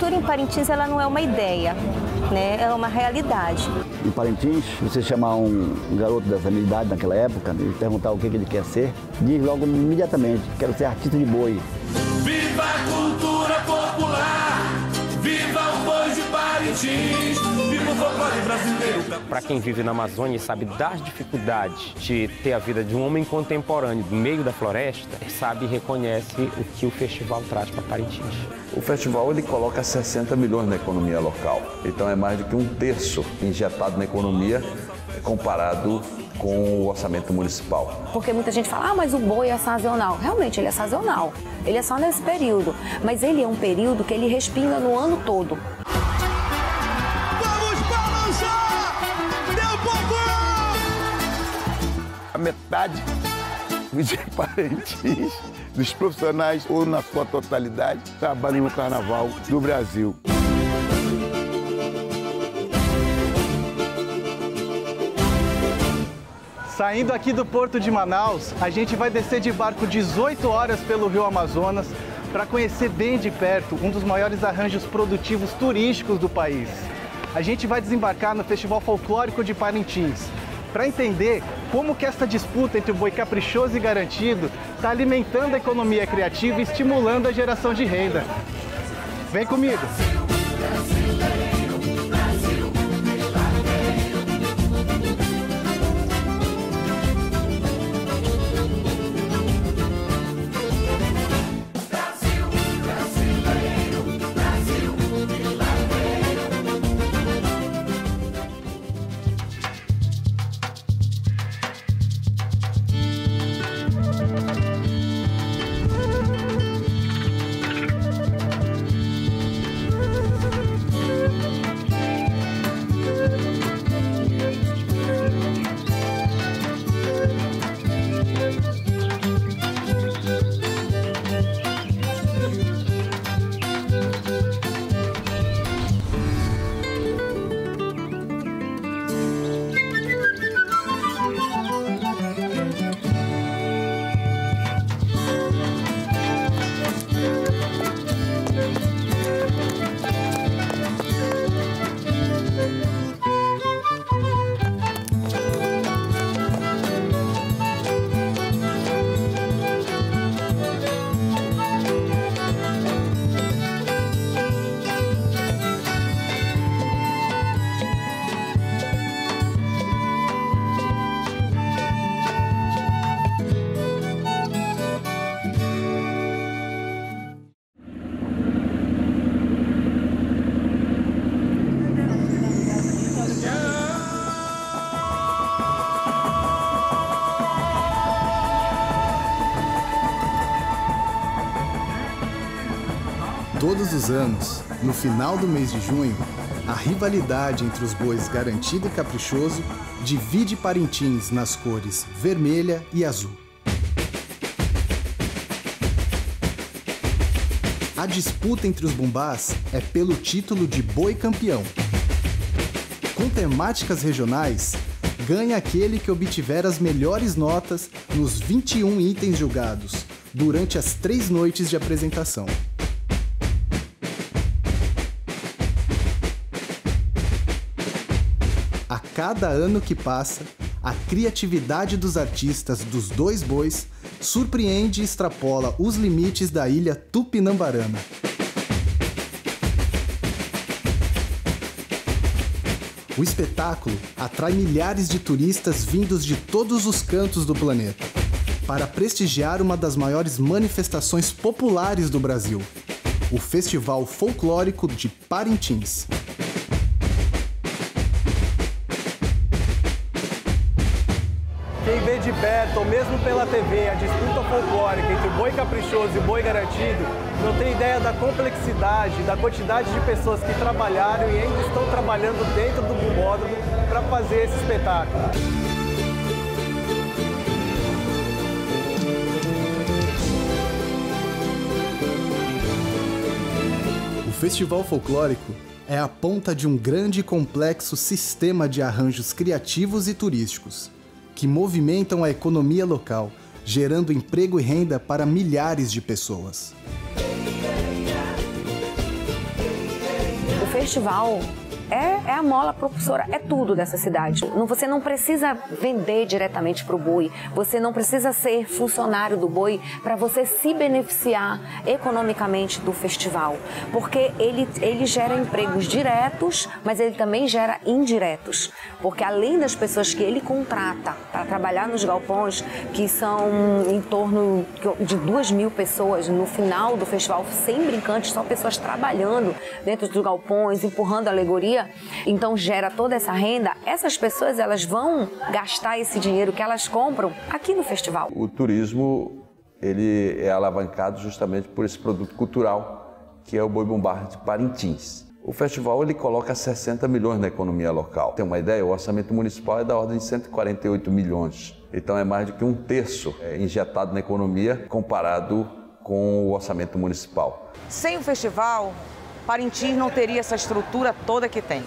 cultura em Parintins ela não é uma ideia, né? É uma realidade. Em Parintins, você chamar um garoto dessa minha idade naquela época e perguntar o que ele quer ser, diz logo imediatamente, quero ser artista de boi. Viva a cultura popular! Viva o boi de Parintins! Viva o folclore brasileiro! Para quem vive na Amazônia e sabe das dificuldades de ter a vida de um homem contemporâneo no meio da floresta, sabe e reconhece o que o festival traz para Parintins. O festival ele coloca 60 milhões na economia local, então é mais do que 1/3 injetado na economia comparado com o orçamento municipal. Porque muita gente fala, mas o boi é sazonal. Realmente, ele é sazonal. Ele é só nesse período. Mas ele é um período que ele respinga no ano todo. Vamos balançar! Deu pouco! A metade de Parintins, dos profissionais ou na sua totalidade, trabalham no Carnaval do Brasil. Saindo aqui do Porto de Manaus, a gente vai descer de barco 18 horas pelo Rio Amazonas para conhecer bem de perto um dos maiores arranjos produtivos turísticos do país. A gente vai desembarcar no Festival Folclórico de Parintins para entender como que essa disputa entre o boi caprichoso e garantido está alimentando a economia criativa e estimulando a geração de renda. Vem comigo! Todos os anos, no final do mês de junho, a rivalidade entre os bois Garantido e Caprichoso divide Parintins nas cores vermelha e azul. A disputa entre os bumbás é pelo título de boi campeão. Com temáticas regionais, ganha aquele que obtiver as melhores notas nos 21 itens julgados, durante as 3 noites de apresentação. A cada ano que passa, a criatividade dos artistas dos dois bois surpreende e extrapola os limites da ilha Tupinambarana. O espetáculo atrai milhares de turistas vindos de todos os cantos do planeta, para prestigiar uma das maiores manifestações populares do Brasil, o Festival Folclórico de Parintins. Quem vê de perto, ou mesmo pela TV, a disputa folclórica entre o boi caprichoso e o boi garantido, não tem ideia da complexidade, da quantidade de pessoas que trabalharam e ainda estão trabalhando dentro do bumbódromo para fazer esse espetáculo. O Festival Folclórico é a ponta de um grande e complexo sistema de arranjos criativos e turísticos, que movimentam a economia local, gerando emprego e renda para milhares de pessoas. festival é a mola propulsora, é tudo dessa cidade. Você não precisa vender diretamente para o boi, você não precisa ser funcionário do boi para você se beneficiar economicamente do festival, porque ele gera empregos diretos, mas ele também gera indiretos, porque além das pessoas que ele contrata para trabalhar nos galpões, que são em torno de 2.000 pessoas no final do festival, sem brincantes, são pessoas trabalhando dentro dos galpões, empurrando a alegoria. Então gera toda essa renda, essas pessoas elas vão gastar esse dinheiro que elas compram aqui no festival. O turismo ele é alavancado justamente por esse produto cultural que é o boi-bumbá de Parintins. O festival ele coloca 60 milhões na economia local. Tem uma ideia? O orçamento municipal é da ordem de 148 milhões. Então é mais do que um terço injetado na economia comparado com o orçamento municipal. Sem o festival, Parintins não teria essa estrutura toda que tem.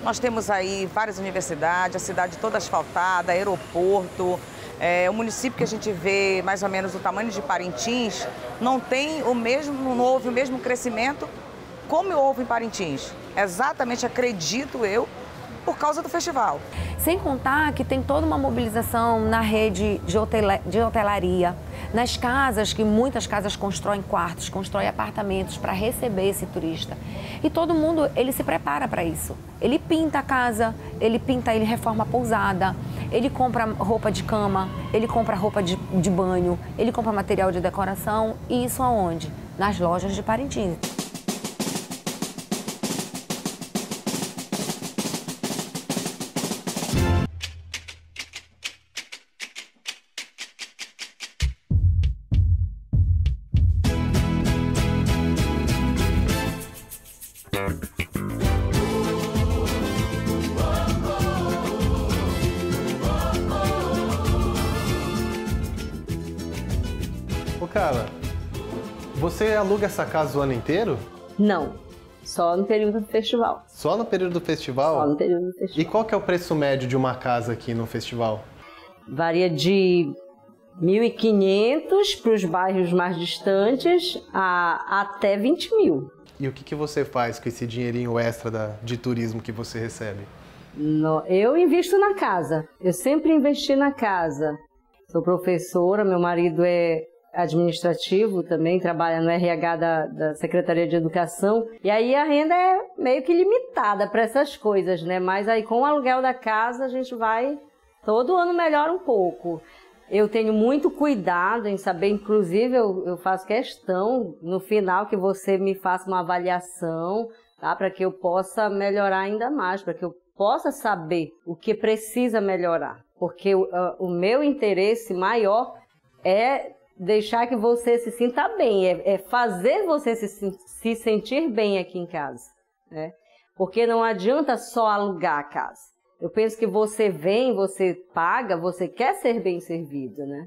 Nós temos aí várias universidades, a cidade toda asfaltada, aeroporto. O município que a gente vê mais ou menos o tamanho de Parintins não houve o mesmo crescimento como houve em Parintins. Exatamente, acredito eu, por causa do festival. Sem contar que tem toda uma mobilização na rede de hotelaria, nas casas, que muitas casas constroem quartos, constroem apartamentos para receber esse turista. E todo mundo, ele se prepara para isso. Ele pinta a casa, ele reforma a pousada, ele compra roupa de cama, ele compra roupa de banho, ele compra material de decoração. E isso aonde? Nas lojas de Parintins. Carla, você aluga essa casa o ano inteiro? Não, só no período do festival. Só no período do festival? Só no período do festival. E qual que é o preço médio de uma casa aqui no festival? Varia de 1.500 para os bairros mais distantes a até 20 mil. E o que você faz com esse dinheirinho extra de turismo que você recebe? Eu invisto na casa, eu sempre investi na casa. Sou professora, meu marido é administrativo também, trabalha no RH da Secretaria de Educação, e aí a renda é meio que limitada para essas coisas, né? Mas aí com o aluguel da casa a gente vai, todo ano melhora um pouco. Eu tenho muito cuidado em saber, inclusive eu faço questão no final que você me faça uma avaliação, tá? Para que eu possa melhorar ainda mais, para que eu possa saber o que precisa melhorar, porque o meu interesse maior é deixar que você se sinta bem, é fazer você se sentir bem aqui em casa, né? Porque não adianta só alugar a casa. Eu penso que você vem, você paga, você quer ser bem servido, né?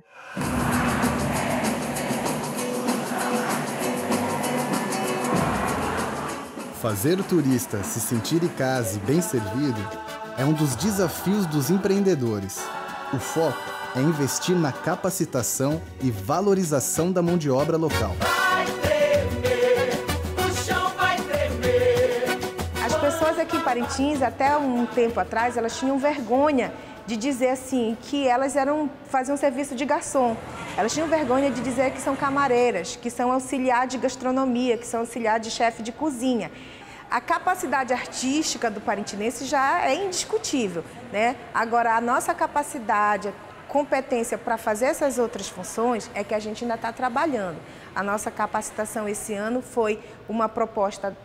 Fazer o turista se sentir em casa e bem servido é um dos desafios dos empreendedores. O foco é investir na capacitação e valorização da mão de obra local. Vai tremer, o chão vai tremer. As pessoas aqui em Parintins, até um tempo atrás, elas tinham vergonha de dizer assim, que elas faziam serviço de garçom. Elas tinham vergonha de dizer que são camareiras, que são auxiliar de gastronomia, que são auxiliar de chefe de cozinha. A capacidade artística do parintinense já é indiscutível, né? Agora, a nossa capacidade, competência para fazer essas outras funções é que a gente ainda está trabalhando. A nossa capacitação esse ano foi uma proposta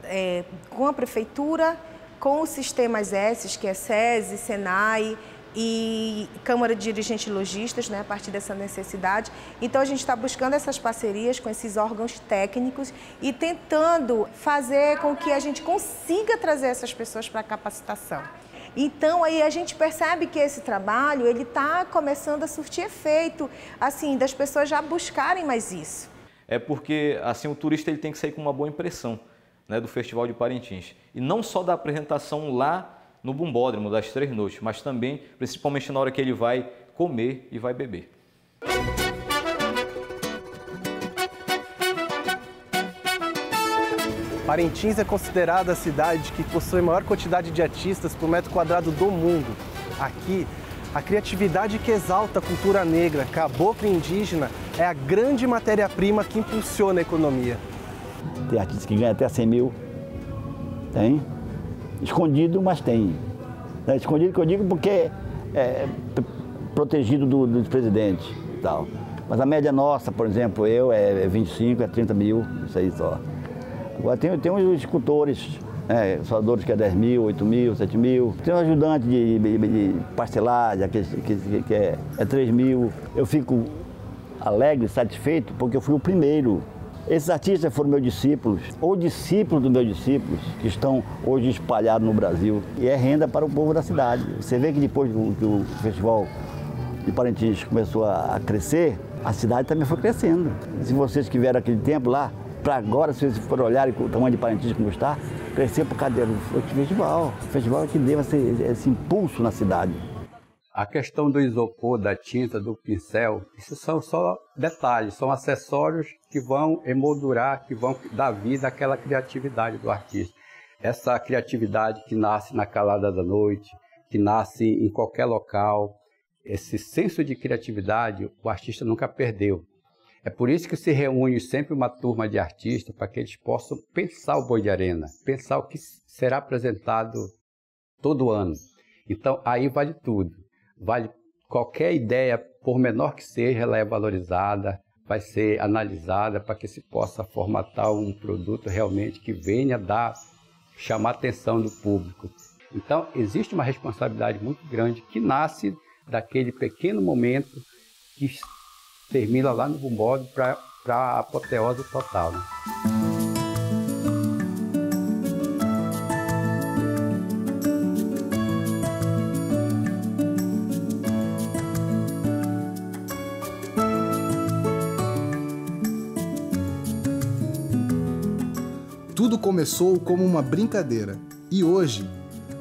com a Prefeitura, com os sistemas S, que é SESI, SENAI e Câmara de Dirigentes Lojistas, né, a partir dessa necessidade. Então, a gente está buscando essas parcerias com esses órgãos técnicos e tentando fazer com que a gente consiga trazer essas pessoas para a capacitação. Então, aí a gente percebe que esse trabalho, ele está começando a surtir efeito, assim, das pessoas já buscarem mais isso. É porque, assim, o turista ele tem que sair com uma boa impressão, né, do Festival de Parintins. E não só da apresentação lá no Bumbódromo, das 3 noites, mas também, principalmente na hora que ele vai comer e vai beber. Parintins é considerada a cidade que possui a maior quantidade de artistas por metro quadrado do mundo. Aqui, a criatividade que exalta a cultura negra, cabocla e indígena é a grande matéria-prima que impulsiona a economia. Tem artistas que ganham até 100 mil, tem. Escondido, mas tem. Escondido que eu digo porque é protegido do presidente e tal. Mas a média nossa, por exemplo, é 25, é 30 mil, isso aí só. Agora tem uns escultores, soldadores que é 10 mil, 8 mil, 7 mil. Tem um ajudante de parcelagem que é 3 mil. Eu fico alegre, satisfeito, porque eu fui o primeiro. Esses artistas foram meus discípulos, ou discípulos dos meus discípulos, que estão hoje espalhados no Brasil. E é renda para o povo da cidade. Você vê que depois que o Festival de Parintins começou a crescer, a cidade também foi crescendo. Se vocês que vieram aquele tempo lá, para agora, se vocês forem olhar o tamanho de Parintins como está, cresceu por causa do festival. O festival é que deu esse impulso na cidade. A questão do isopor, da tinta, do pincel, isso são só detalhes, são acessórios que vão emoldurar, que vão dar vida àquela criatividade do artista. Essa criatividade que nasce na calada da noite, que nasce em qualquer local, esse senso de criatividade o artista nunca perdeu. É por isso que se reúne sempre uma turma de artistas para que eles possam pensar o boi de arena, pensar o que será apresentado todo ano. Então aí vale tudo. Vale qualquer ideia, por menor que seja, ela é valorizada, vai ser analisada para que se possa formatar um produto realmente que venha chamar a atenção do público. Então, existe uma responsabilidade muito grande que nasce daquele pequeno momento que termina lá no Bumbódromo para a apoteose total, né? Tudo começou como uma brincadeira e hoje,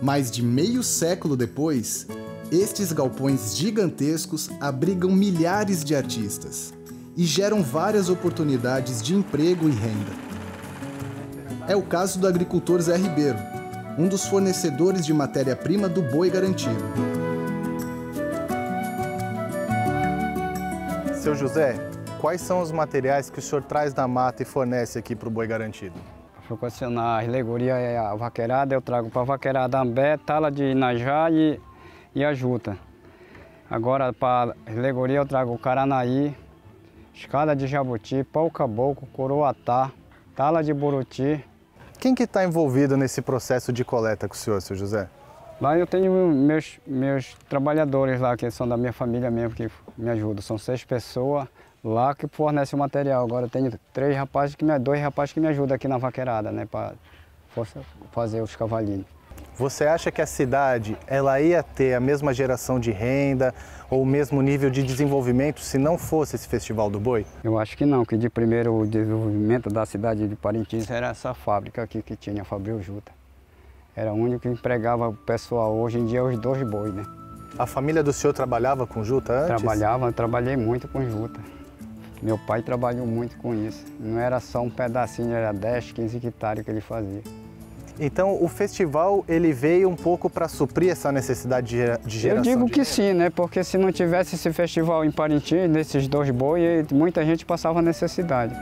mais de meio século depois, estes galpões gigantescos abrigam milhares de artistas e geram várias oportunidades de emprego e renda. É o caso do agricultor Zé Ribeiro, um dos fornecedores de matéria-prima do boi garantido. Seu José, quais são os materiais que o senhor traz da mata e fornece aqui para o boi garantido? Para proporcionar a alegoria e a vaqueirada, eu trago para a vaqueirada ambé, tala de inajá e a juta. Agora, para a alegoria, eu trago o caranaí, escada de jabuti, pau caboclo, coroatá, tala de buruti. Quem que está envolvido nesse processo de coleta com o senhor, seu José? Lá eu tenho meus trabalhadores lá, que são da minha família mesmo, que me ajudam. São 6 pessoas lá que fornecem o material. Agora eu tenho 2 rapazes que me ajudam aqui na vaqueirada, né, para fazer os cavalinhos. Você acha que a cidade ela ia ter a mesma geração de renda ou o mesmo nível de desenvolvimento se não fosse esse Festival do Boi? Eu acho que não, que de primeiro o desenvolvimento da cidade de Parintins era essa fábrica aqui que tinha, a Fabril Juta. Era o único que empregava o pessoal. Hoje em dia, os 2 bois, né? A família do senhor trabalhava com juta antes? Trabalhei muito com juta. Meu pai trabalhou muito com isso. Não era só um pedacinho, era 10, 15 hectares que ele fazia. Então, o festival ele veio um pouco para suprir essa necessidade de geração? Eu digo que sim, né? Porque se não tivesse esse festival em Parintins, nesses 2 bois, muita gente passava necessidade.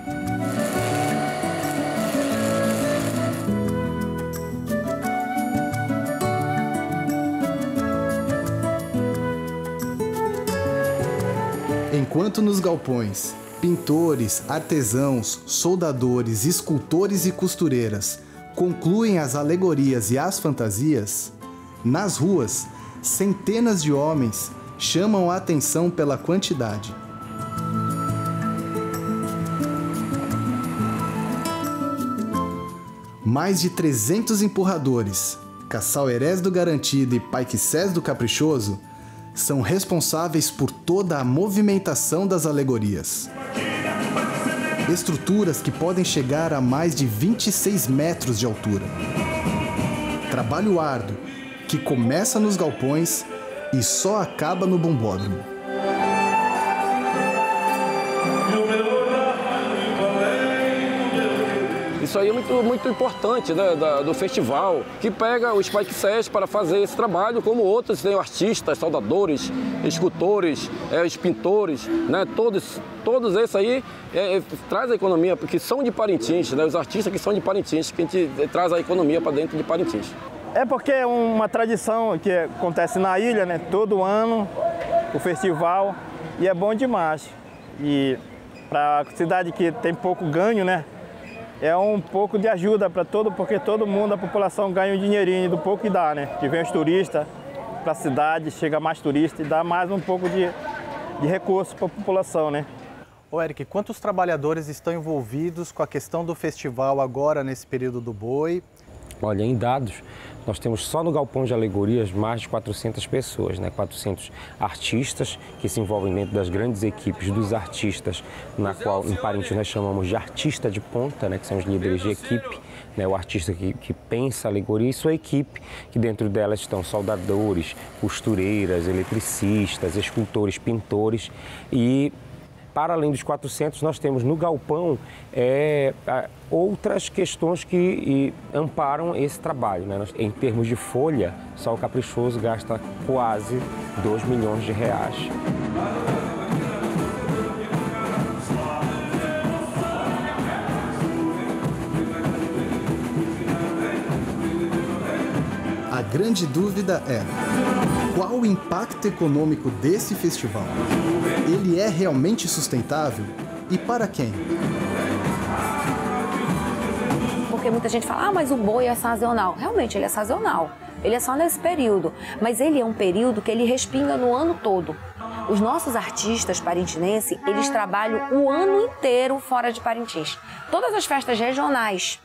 Enquanto nos galpões, pintores, artesãos, soldadores, escultores e costureiras concluem as alegorias e as fantasias, nas ruas, centenas de homens chamam a atenção pela quantidade. Mais de 300 empurradores, caçauerés do Garantido e paiquissés do Caprichoso, são responsáveis por toda a movimentação das alegorias. Estruturas que podem chegar a mais de 26 metros de altura. Trabalho árduo que começa nos galpões e só acaba no Bumbódromo. Isso aí é muito importante, né, do festival, que pega o Spike Sesc para fazer esse trabalho, como outros, tem artistas, soldadores, escultores, pintores, né, todos esses aí traz a economia, porque são de Parintins, né, os artistas que são de Parintins, que a gente traz a economia para dentro de Parintins. É porque é uma tradição que acontece na ilha, né, todo ano, o festival, e é bom demais. E para a cidade que tem pouco ganho, né, é um pouco de ajuda para porque todo mundo, a população ganha um dinheirinho do pouco que dá, né, que vem os turistas para a cidade, chega mais turista e dá mais um pouco de recurso para a população, né. Ô Eric, quantos trabalhadores estão envolvidos com a questão do festival agora nesse período do boi? Olha, em dados, nós temos só no Galpão de Alegorias mais de 400 pessoas, né? 400 artistas que se envolvem dentro das grandes equipes dos artistas, na qual em Parintins nós chamamos de artista de ponta, né? Que são os líderes de equipe, né? O artista que pensa a alegoria e sua equipe, que dentro delas estão soldadores, costureiras, eletricistas, escultores, pintores e... Para além dos 400, nós temos no galpão outras questões que amparam esse trabalho, né? Em termos de folha, só o Caprichoso gasta quase 2 milhões de reais. A grande dúvida é: qual o impacto econômico desse festival? Ele é realmente sustentável? E para quem? Porque muita gente fala, mas o boi é sazonal. Realmente, ele é sazonal. Ele é só nesse período. Mas ele é um período que ele respinga no ano todo. Os nossos artistas parintinenses, eles trabalham o ano inteiro fora de Parintins. Todas as festas regionais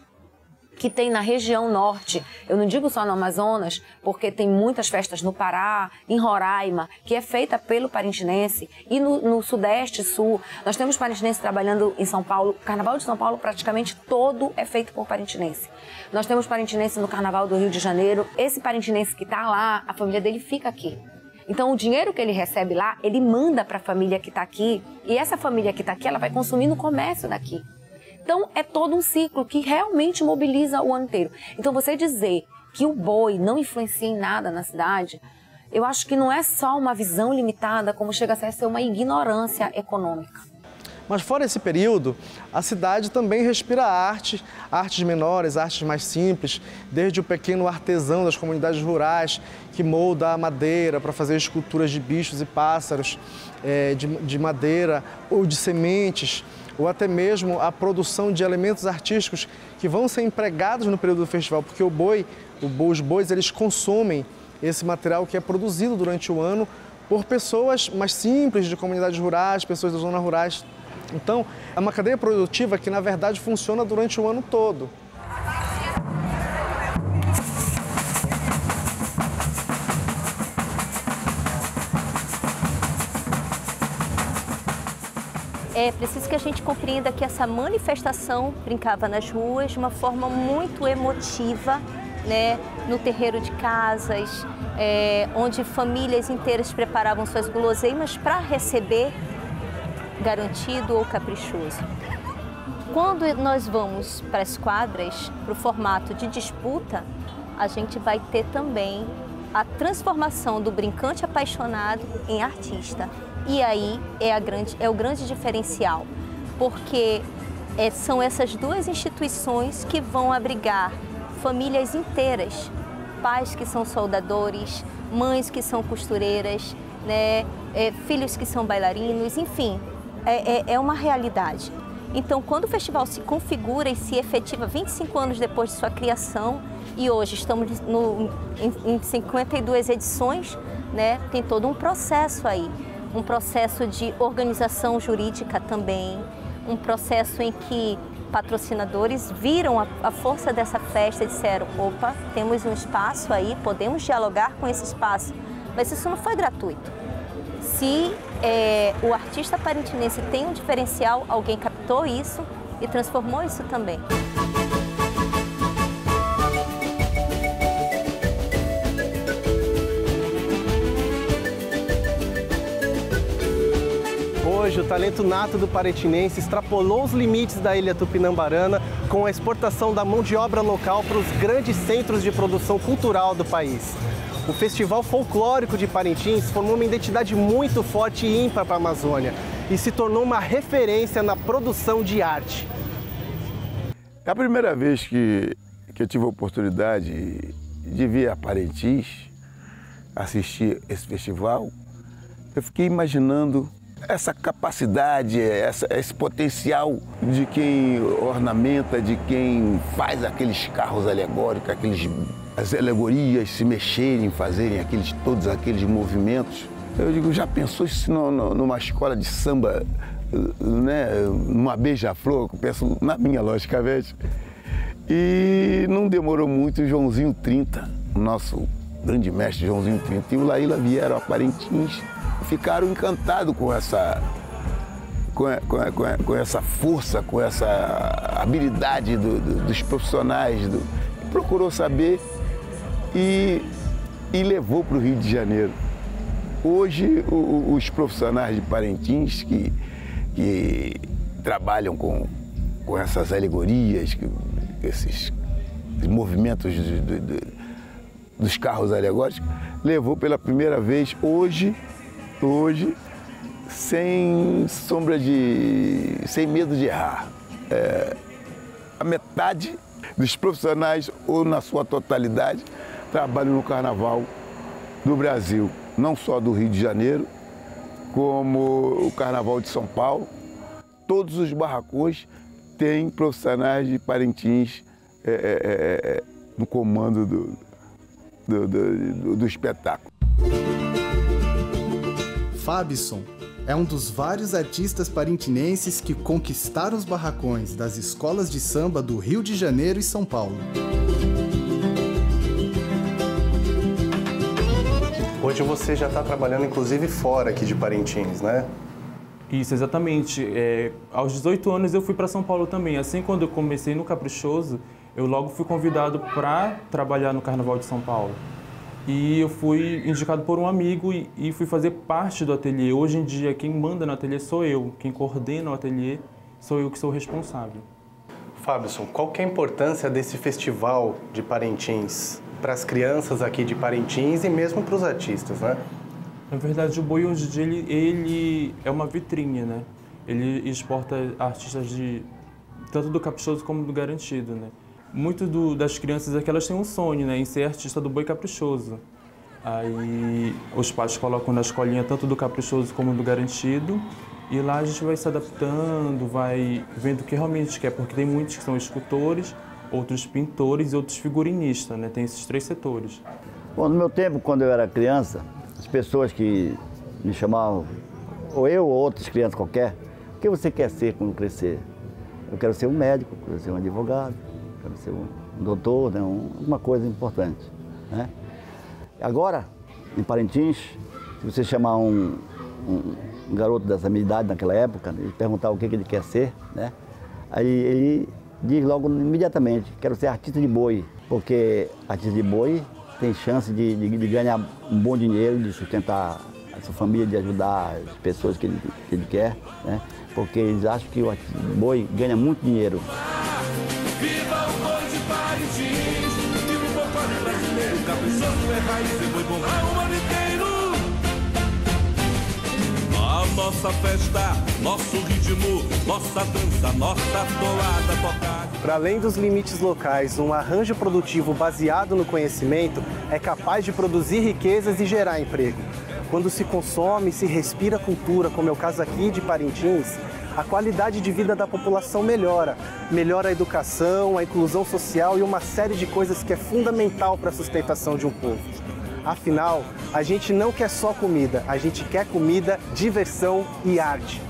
que tem na região norte, eu não digo só no Amazonas, porque tem muitas festas no Pará, em Roraima, que é feita pelo parintinense, e no Sudeste e Sul. Nós temos parintinense trabalhando em São Paulo. O Carnaval de São Paulo praticamente todo é feito por parintinense. Nós temos parintinense no Carnaval do Rio de Janeiro. Esse parintinense que está lá, a família dele fica aqui. Então, o dinheiro que ele recebe lá, ele manda para a família que está aqui, e essa família que está aqui, ela vai consumir no comércio daqui. Então, é todo um ciclo que realmente mobiliza o ano inteiro. Então, você dizer que o boi não influencia em nada na cidade, eu acho que não é só uma visão limitada, como chega a ser uma ignorância econômica. Mas fora esse período, a cidade também respira arte, artes menores, artes mais simples, desde o pequeno artesão das comunidades rurais que molda a madeira para fazer esculturas de bichos e pássaros de madeira ou de sementes, ou até mesmo a produção de elementos artísticos que vão ser empregados no período do festival, porque os bois eles consomem esse material que é produzido durante o ano por pessoas mais simples, de comunidades rurais, pessoas das zonas rurais. Então, é uma cadeia produtiva que, na verdade, funciona durante o ano todo. É preciso que a gente compreenda que essa manifestação brincava nas ruas de uma forma muito emotiva, né? No terreiro de casas, onde famílias inteiras preparavam suas guloseimas para receber garantido ou caprichoso. Quando nós vamos para as quadras, para o formato de disputa, a gente vai ter também a transformação do brincante apaixonado em artista. E aí é o grande diferencial, porque são essas duas instituições que vão abrigar famílias inteiras, pais que são soldadores, mães que são costureiras, né, filhos que são bailarinos, enfim, é uma realidade. Então, quando o festival se configura e se efetiva 25 anos depois de sua criação, e hoje estamos em 52 edições, né, tem todo um processo aí. Um processo de organização jurídica também, um processo em que patrocinadores viram a força dessa festa e disseram, opa, temos um espaço aí, podemos dialogar com esse espaço, mas isso não foi gratuito. Se o artista parintinense tem um diferencial, alguém captou isso e transformou isso também. hoje, o talento nato do parentinense extrapolou os limites da ilha tupinambarana com a exportação da mão de obra local para os grandes centros de produção cultural do país. O Festival Folclórico de Parintins formou uma identidade muito forte e ímpar para a Amazônia e se tornou uma referência na produção de arte. É a primeira vez que eu tive a oportunidade de vir a Parintins, assistir esse festival. Eu fiquei imaginando essa capacidade, esse potencial de quem ornamenta, de quem faz aqueles carros alegóricos, as alegorias se mexerem, fazerem todos aqueles movimentos. Eu digo, já pensou isso numa escola de samba, né, numa beija-flor? Eu penso na minha, logicamente. E não demorou muito, o Joãozinho 30, o nosso grande mestre Joãozinho 30 e o Laíla vieram a Parintins, ficaram encantados com essa força, com essa habilidade dos profissionais, procurou saber e levou para o Rio de Janeiro. Hoje, os profissionais de Parintins que trabalham com essas alegorias, esses movimentos dos carros alegóricos, levou pela primeira vez, hoje, sem medo de errar. A metade dos profissionais, ou na sua totalidade, trabalham no Carnaval do Brasil, não só do Rio de Janeiro, como o Carnaval de São Paulo. Todos os barracões têm profissionais de Parintins no comando do espetáculo. Fabson é um dos vários artistas parintinenses que conquistaram os barracões das escolas de samba do Rio de Janeiro e São Paulo. Hoje você já está trabalhando, inclusive, fora aqui de Parintins, né? Isso, exatamente. Aos 18 anos eu fui para São Paulo também. Assim, quando eu comecei no Caprichoso, eu logo fui convidado para trabalhar no Carnaval de São Paulo. E eu fui indicado por um amigo e fui fazer parte do ateliê. Hoje em dia, quem manda no ateliê sou eu. Quem coordena o ateliê sou eu que sou responsável. Fabson, qual que é a importância desse festival de Parintins para as crianças aqui de Parintins e mesmo para os artistas, né? Na verdade, o boi hoje em dia ele é uma vitrine, né? Ele exporta artistas tanto do Caprichoso como do Garantido, né? Muito das crianças aqui, elas têm um sonho, né, em ser artista do boi caprichoso. Aí os pais colocam na escolinha tanto do Caprichoso como do Garantido e lá a gente vai se adaptando, vai vendo o que realmente quer, porque tem muitos que são escultores, outros pintores e outros figurinistas, né? Tem esses 3 setores. Bom, no meu tempo, quando eu era criança, as pessoas que me chamavam, ou eu ou outras crianças qualquer, o que você quer ser quando crescer? Eu quero ser um médico, quero ser um advogado, quero ser um doutor, né? Alguma coisa importante, né? Agora, em Parintins, se você chamar um garoto dessa minha idade naquela época e perguntar o que ele quer ser, né? Aí ele diz logo imediatamente, quero ser artista de boi, porque artista de boi tem chance de ganhar um bom dinheiro, de sustentar a sua família, de ajudar as pessoas que ele quer, né? Porque eles acham que o boi ganha muito dinheiro. Viva o boi de Parintins, viva o folclore brasileiro, caprichoso é raiz e boi bom ao ano inteiro. A nossa festa, nosso ritmo, nossa dança, nossa toada tocada. Para além dos limites locais, um arranjo produtivo baseado no conhecimento é capaz de produzir riquezas e gerar emprego. Quando se consome, se respira cultura, como é o caso aqui de Parintins, a qualidade de vida da população melhora. Melhora a educação, a inclusão social e uma série de coisas que é fundamental para a sustentação de um povo. Afinal, a gente não quer só comida, a gente quer comida, diversão e arte.